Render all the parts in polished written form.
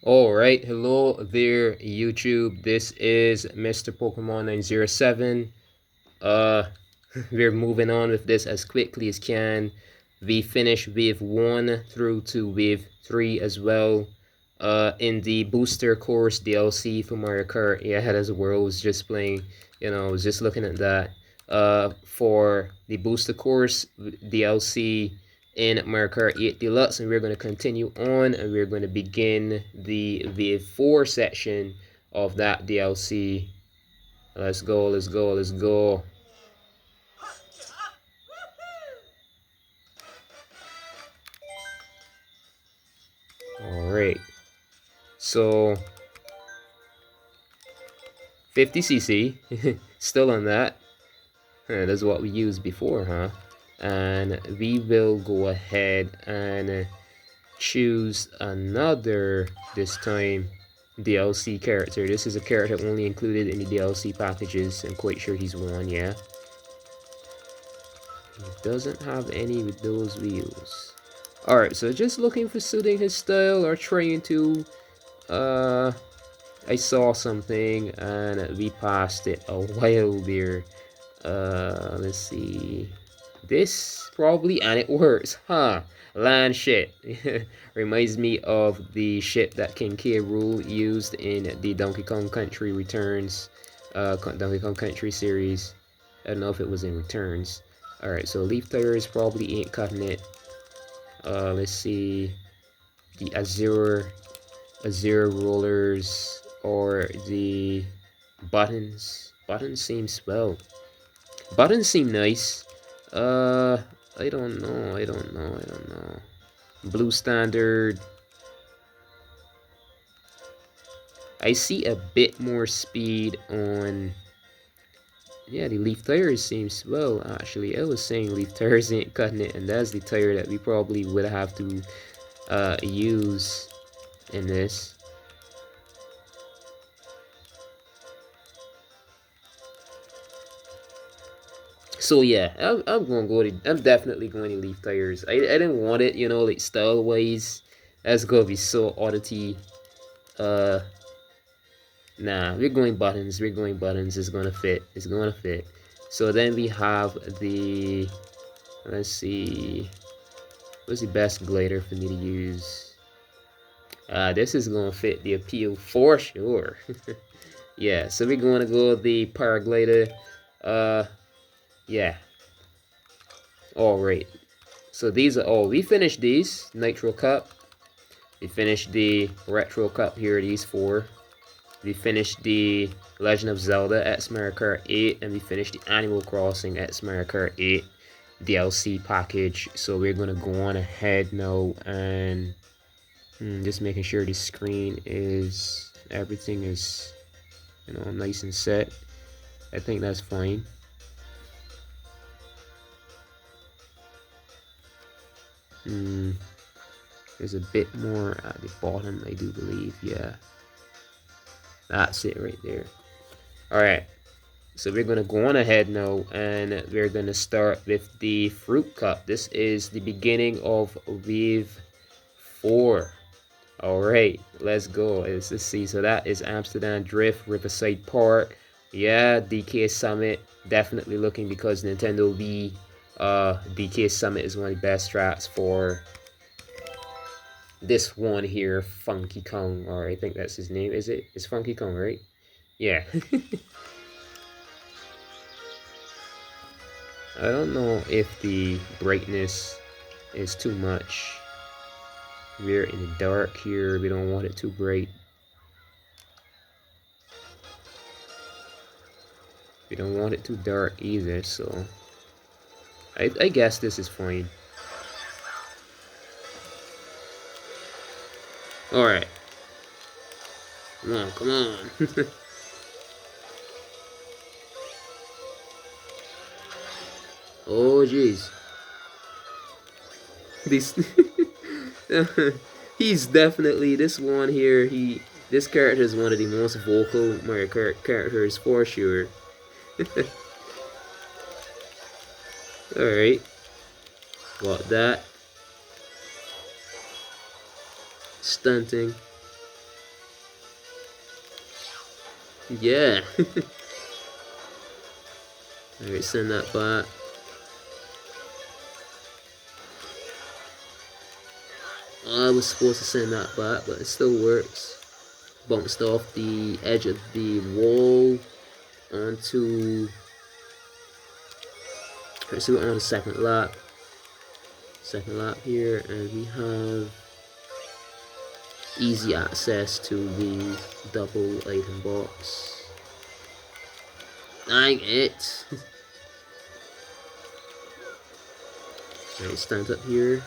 All right, hello there, YouTube. This is Mr. Pokemon 907. Uh, we're moving on with this as quickly as can. We finished wave 1 through to wave 3 as well. In the booster course DLC for Mario Kart, yeah, that's where I was just playing. I was just looking at that. For the booster course DLC in Mario Kart 8 Deluxe, and we're going to continue on, and we're going to begin the wave 4 section of that DLC. Let's go, let's go, let's go. Alright, so 50cc, still on that. That's what we used before, huh? And we will go ahead and choose another, this time, DLC character. This is a character only included in the DLC packages. I'm quite sure he's one, yeah. He doesn't have any with those wheels. Alright, so just looking for suiting his style or trying to I saw something and we passed it a while there. Let's see. This probably, and it works, huh? Land shit. Reminds me of the shit that King K. Rool used in the Donkey Kong Country Returns, Donkey Kong Country series. I don't know if it was in Returns. Alright, so leaf tires probably ain't cutting it. Let's see. The Azure rollers or the buttons. Buttons seem swell. Buttons seem nice. I don't know. I don't know. I don't know. Blue standard. I see a bit more speed on. Yeah, the leaf tires seem swell. Actually, I was saying leaf tires ain't cutting it, and that's the tire that we probably would have to use in this. So yeah, I'm gonna go to. I'm definitely going to leaf tires. I didn't want it, like style wise. That's gonna be so oddity. Uh, nah, we're going buttons. We're going buttons. It's gonna fit. It's gonna fit. So then we have the. Let's see. What's the best glider for me to use? This is gonna fit the appeal for sure. Yeah, so we're gonna go the paraglider. Yeah. All right. So these are all. We finished these Nitro Cup. We finished the Retro Cup here. These four. We finished the Legend of Zelda X Mario Kart 8, and we finished the Animal Crossing X Mario Kart 8 DLC package. So we're gonna go on ahead now and just making sure the screen is everything is nice and set. I think that's fine. There's a bit more at the bottom, I do believe. Yeah, that's it right there. All right, so we're gonna go on ahead now, and we're gonna start with the fruit cup. This is the beginning of wave 4. All right, let's go. Let's see. So that is Amsterdam Drift, Riverside Park. Yeah, DK Summit definitely looking, because Nintendo Wii DK Summit is one of the best tracks for this one here, Funky Kong, or I think that's his name. Is it? It's Funky Kong, right? Yeah. I don't know if the brightness is too much. We're in the dark here. We don't want it too bright. We don't want it too dark either, so I guess this is fine. Alright. Come on, come on. Oh, jeez. This he's definitely this one here. This character is one of the most vocal Mario Kart characters for sure. All right, got that. Stunting. Yeah. Alright, send that back. I was supposed to send that back, but it still works. Bounced off the edge of the wall onto. Alright, so we're on the second lap. Second lap here, and we have easy access to the double item box. Dang it! Alright, stand up here.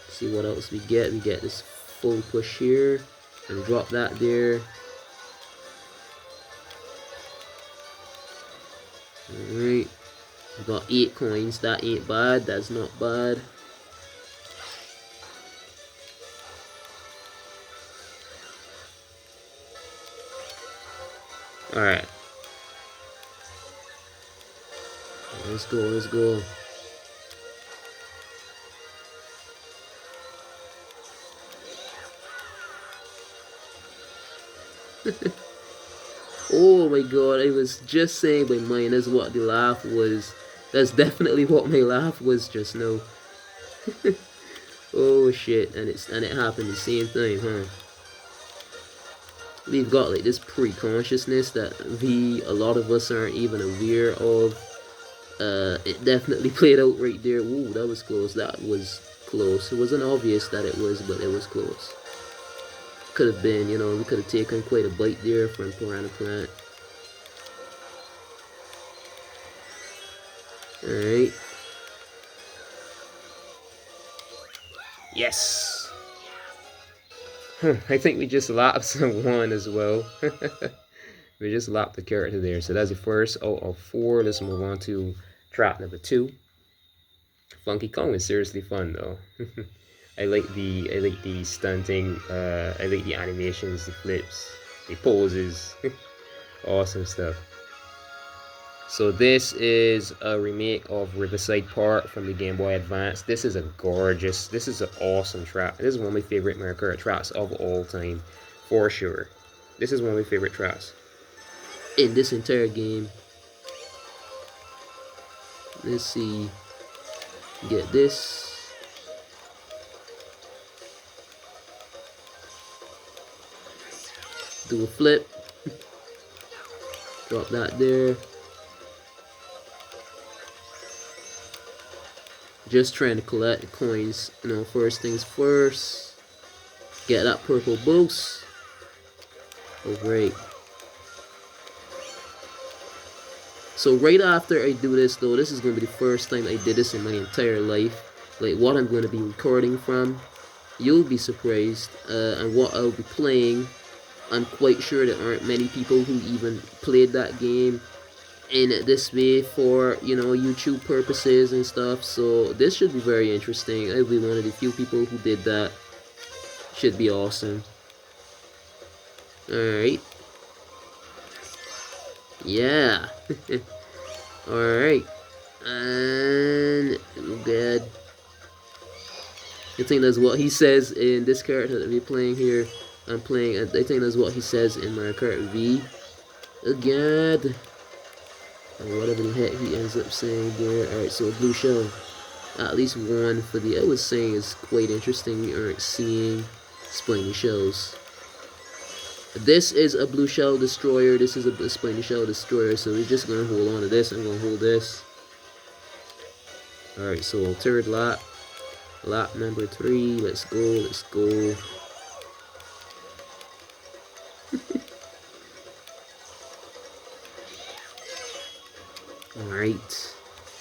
See what else we get. We get this full push here, and drop that there. Alright, we got 8 coins. That ain't bad. That's not bad. Alright. Let's go, let's go. Oh my god, I was just saying by mine, that's what the laugh was. That's definitely what my laugh was just now. Oh shit, and it happened the same time, huh? We've got like this pre-consciousness that a lot of us aren't even aware of. It definitely played out right there. Ooh, that was close. That was close. It wasn't obvious that it was, but it was close. Could have been, you know, we could have taken quite a bite there from Piranha Plant. Alright. Yes! Huh, I think we just lapped one as well. We just lapped the character there. So that's the first out of 4. Let's move on to trap number 2. Funky Kong is seriously fun though. I like the stunting, I like the animations, the flips, the poses. Awesome stuff. So this is a remake of Riverside Park from the Game Boy Advance. This is an awesome trap. This is one of my favorite Mario Kart traps of all time, for sure. This is one of my favorite traps in this entire game. Let's see, get this. Do a flip. Drop that there. Just trying to collect the coins, you know, first things first. Get that purple boost. Oh, great. So right after I do this though, this is going to be the first time I did this in my entire life. Like what I'm going to be recording from, you'll be surprised. And what I'll be playing, I'm quite sure there aren't many people who even played that game in this way for, you know, YouTube purposes and stuff. So this should be very interesting. I'll be one of the few people who did that. Should be awesome. Alright. Yeah. Alright. And good. I think that's what he says in this character that we're playing here. I think that's what he says in Mario Kart V. Again. Or whatever the heck he ends up saying there. Alright, so a blue shell. At least one for the, I was saying, is quite interesting. We aren't seeing spiny shells. This is a blue shell destroyer. This is a spiny shell destroyer. So we're just going to hold on to this. I'm going to hold this. Alright, so third lap. Lap number 3. Let's go. Let's go. Alright.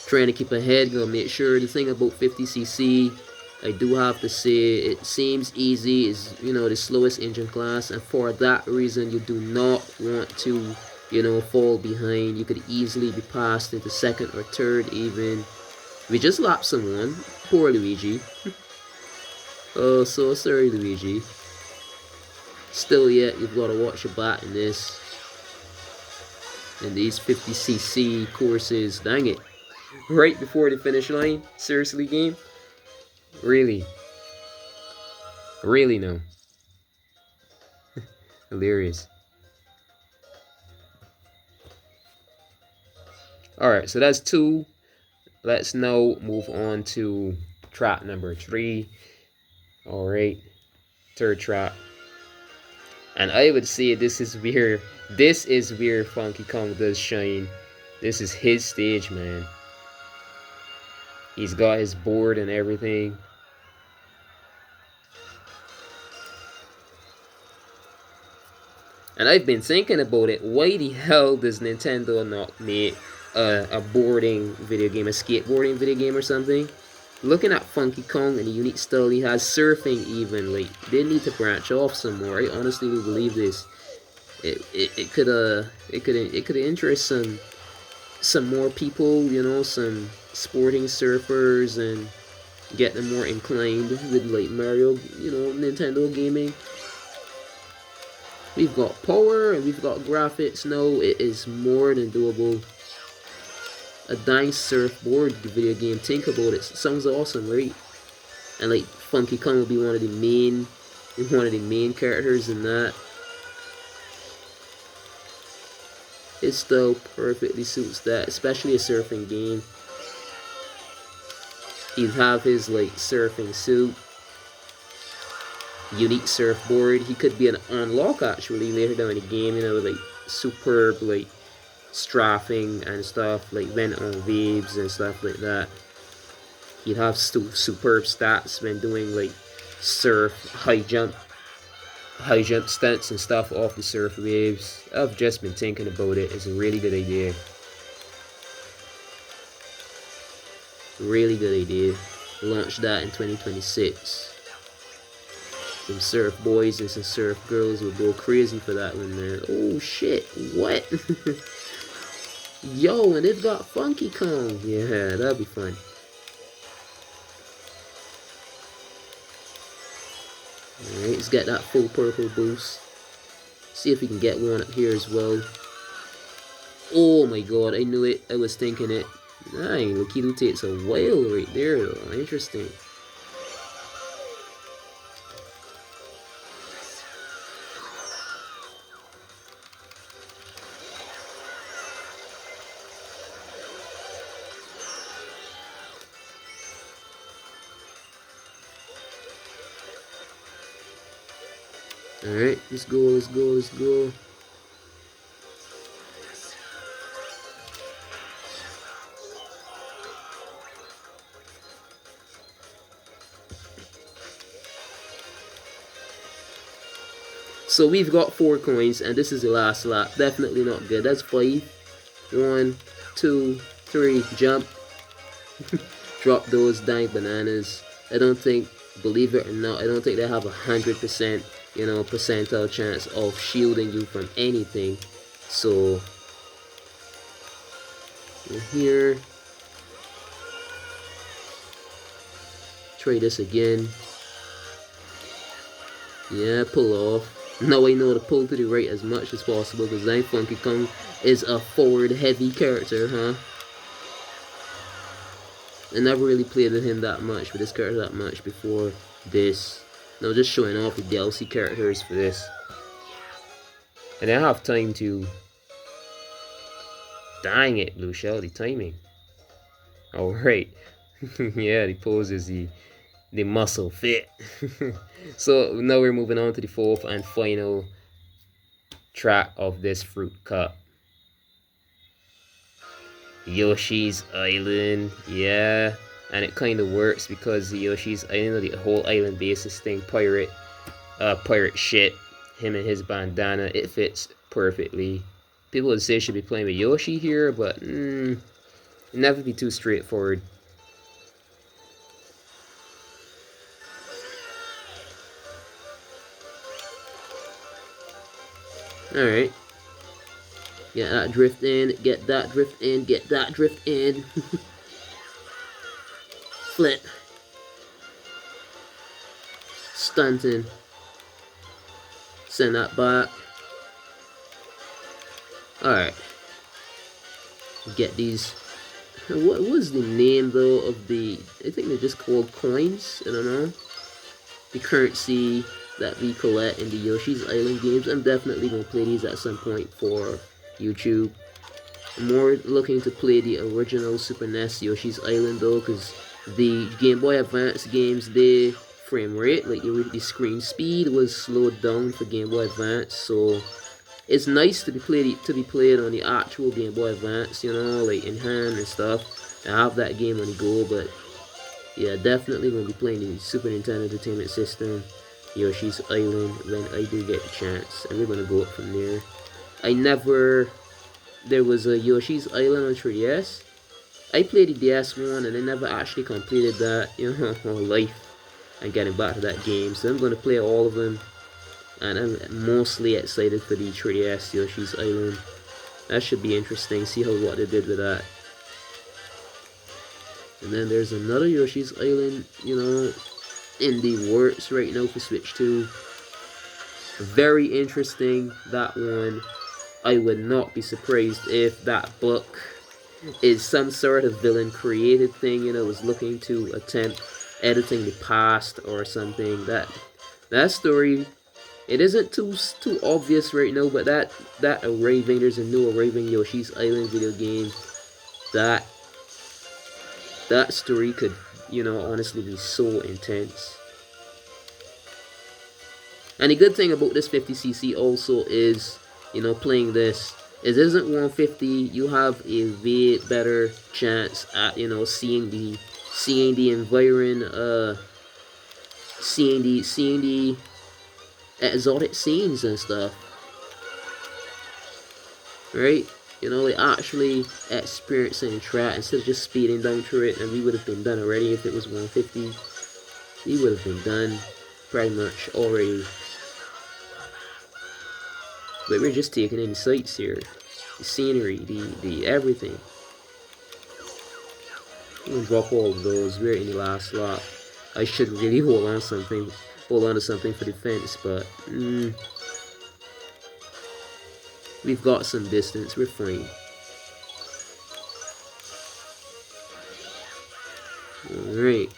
Trying to keep ahead. Gonna make sure. The thing about 50cc, I do have to say, it seems easy. Is, you know, the slowest engine class, and for that reason you do not want to, you know, fall behind. You could easily be passed into second or third even. We just lapped someone. Poor Luigi. Oh, so sorry, Luigi. Still yet, you've got to watch your back in this. In these 50cc courses. Dang it. Right before the finish line? Seriously, game? Really? Really, no. Hilarious. Alright, so that's two. Let's now move on to trap number three. Alright, third trap. And I would say this is where Funky Kong does shine. This is his stage, man. He's got his board and everything. And I've been thinking about it. Why the hell does Nintendo not make a boarding video game, a skateboarding video game or something? Looking at Funky Kong and the unique style he has, surfing even, like, they need to branch off some more. I honestly believe this. It could interest some more people, you know, some sporting surfers, and get them more inclined with like Mario, you know, Nintendo gaming. We've got power and we've got graphics now. It is more than doable. A dying surfboard video game. Think about it. It sounds awesome, right? And like Funky Kong will be one of the main characters in that. His style perfectly suits that, especially a surfing game. He'd have his like surfing suit, unique surfboard. He could be an unlock actually later down in the game, you know, like superb like strafing and stuff, like vent on waves and stuff like that. He'd have superb stats when doing like surf high jump stunts and stuff off the surf waves. I've just been thinking about it. It's a really good idea. Really good idea. Launch that in 2026. Some surf boys and some surf girls will go crazy for that one, man. Oh shit, what? Yo, and they've got Funky Kong. Yeah, that'll be fun. Alright, let's get that full purple boost. See if we can get one up here as well. Oh my god, I knew it. I was thinking it. Dang, Lakitu takes a while right there though. Interesting. Alright, let's go, let's go, let's go. So we've got 4 coins, and this is the last lap. Definitely not good. That's 5. 1, 2, 3, jump. Drop those dang bananas. I don't think, believe it or not, I don't think they have 100%, you know, percentile chance of shielding you from anything. So, here. Try this again. Yeah, pull off. Now I know to pull to the right as much as possible, because that Funky Kong is a forward heavy character, huh? I never really played with him that much, with this character that much before this. Now just showing off the DLC characters for this. And I have time to... Dang it, Blue Shell, the timing. Alright. Yeah, the pose is the muscle fit. So now we're moving on to the 4th and final track of this fruit cup. Yoshi's Island, yeah, and it kind of works because the Yoshi's Island, the whole island basis thing, pirate shit. Him and his bandana, it fits perfectly. People would say should be playing with Yoshi here, but never be too straightforward. Alright. Get that drift in, get that drift in, get that drift in. Flip. Stunting. Send that back. Alright. Get these. What was the name though of the... I think they're just called coins. I don't know. The currency that we collect in the Yoshi's Island games. I'm definitely gonna play these at some point for YouTube. I'm more looking to play the original Super NES Yoshi's Island though, because the Game Boy Advance games, the frame rate, like the screen speed, was slowed down for Game Boy Advance. So it's nice to be played on the actual Game Boy Advance, you know, like in hand and stuff. I have that game on the go, but yeah, definitely gonna be playing the Super Nintendo Entertainment System, Yoshi's Island, when I do get the chance, and we're gonna go up from there. There was a Yoshi's Island on 3DS. I played the DS one, and I never actually completed that, you know, my life, and getting back to that game. So I'm gonna play all of them, and I'm mostly excited for the 3DS Yoshi's Island. That should be interesting. See what they did with that. And then there's another Yoshi's Island, you know, in the works right now for Switch 2. Very interesting, that one. I would not be surprised if that book is some sort of villain created thing, you know, was looking to attempt editing the past or something. That story, it isn't too obvious right now, but that arriving, there's a new arriving Yoshi's Island video game. That story could, you know, honestly be so intense. And the good thing about this 50cc also is, you know, playing this, it isn't 150. You have a way better chance at, you know, seeing the environment, seeing the exotic scenes and stuff, right? You know, like actually experiencing the track instead of just speeding down through it. And we would have been done already if it was 150. We would have been done pretty much already. But we're just taking in the sights here, the scenery, the everything. I'm gonna drop all of those. We're in the last slot. I should really hold on to something for defense, but we've got some distance. We're fine. All right.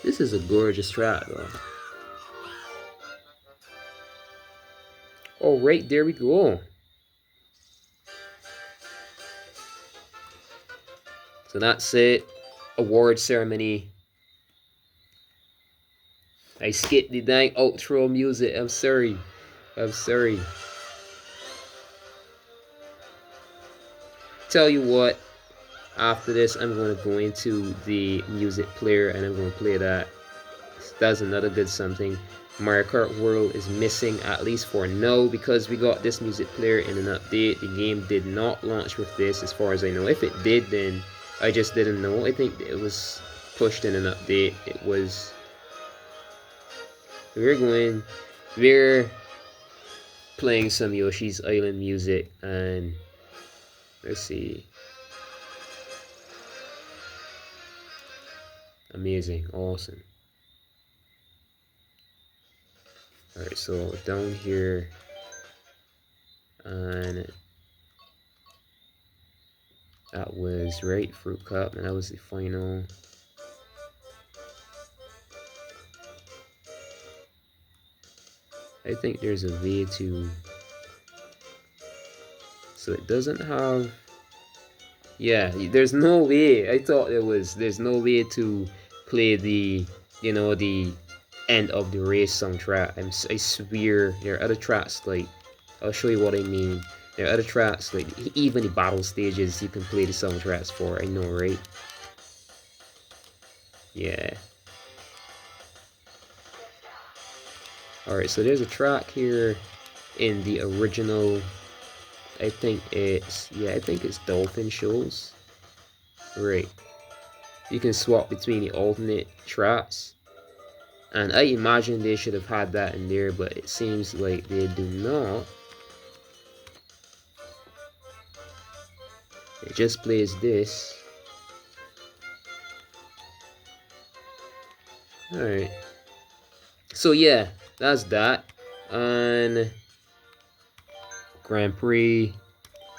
This is a gorgeous track, though. All right, there we go. So that's it. Award ceremony. I skipped the dang outro music. I'm sorry. Tell you what, after this, I'm going to go into the music player and I'm going to play that. That's another good something. Mario Kart World is missing, at least for now, because we got this music player in an update. The game did not launch with this, as far as I know. If it did, then I just didn't know. I think it was pushed in an update. We're playing some Yoshi's Island music, and let's see. Amazing, awesome. Alright, so down here, and that was right, Fruit Cup, and that was the final. I think there's a way to, so it doesn't have, yeah, there's no way. I thought there's no way to play the, you know, the end of the race soundtrack. I swear there are other tracks, like, I'll show you what I mean. There are other tracks, like even the battle stages you can play the soundtracks for. I know, right? Yeah. Alright, so there's a track here in the original. I think it's Dolphin Shoals. Right. You can swap between the alternate tracks. And I imagine they should have had that in there, but it seems like they do not. It just plays this. Alright. So yeah, that's that. And Grand Prix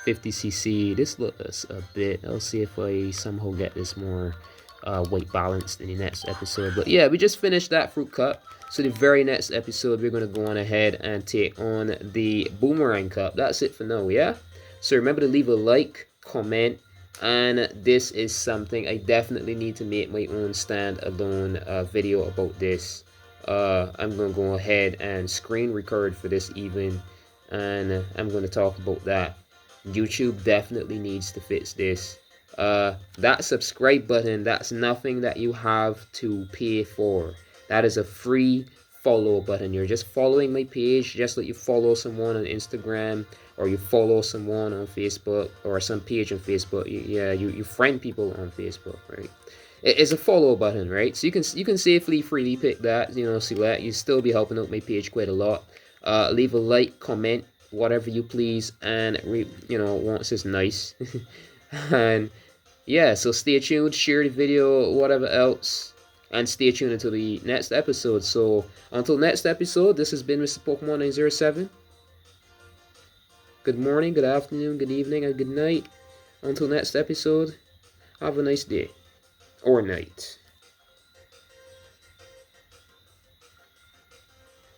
50cc. This looks a bit. I'll see if I somehow get this more weight balanced in the next episode. But yeah, we just finished that fruit cup. So the very next episode, we're going to go on ahead and take on the boomerang cup. That's it for now, yeah? So remember to leave a like, comment, and this is something I definitely need to make my own standalone video about this. I'm going to go ahead and screen record for this even, and I'm going to talk about that. YouTube definitely needs to fix this. That subscribe button, that's nothing that you have to pay for. That is a free follow button. You're just following my page, just like you follow someone on Instagram, or you follow someone on Facebook, or some page on Facebook. You friend people on Facebook, right? It's a follow button, right? So you can safely freely pick that, select. You still be helping out my page quite a lot. Leave a like, comment, whatever you please, and once it's nice. And yeah, so stay tuned, share the video, whatever else, and stay tuned until the next episode. So until next episode, this has been Mr. Pokemon 907. Good morning, good afternoon, good evening, and good night. Until next episode, have a nice day or night.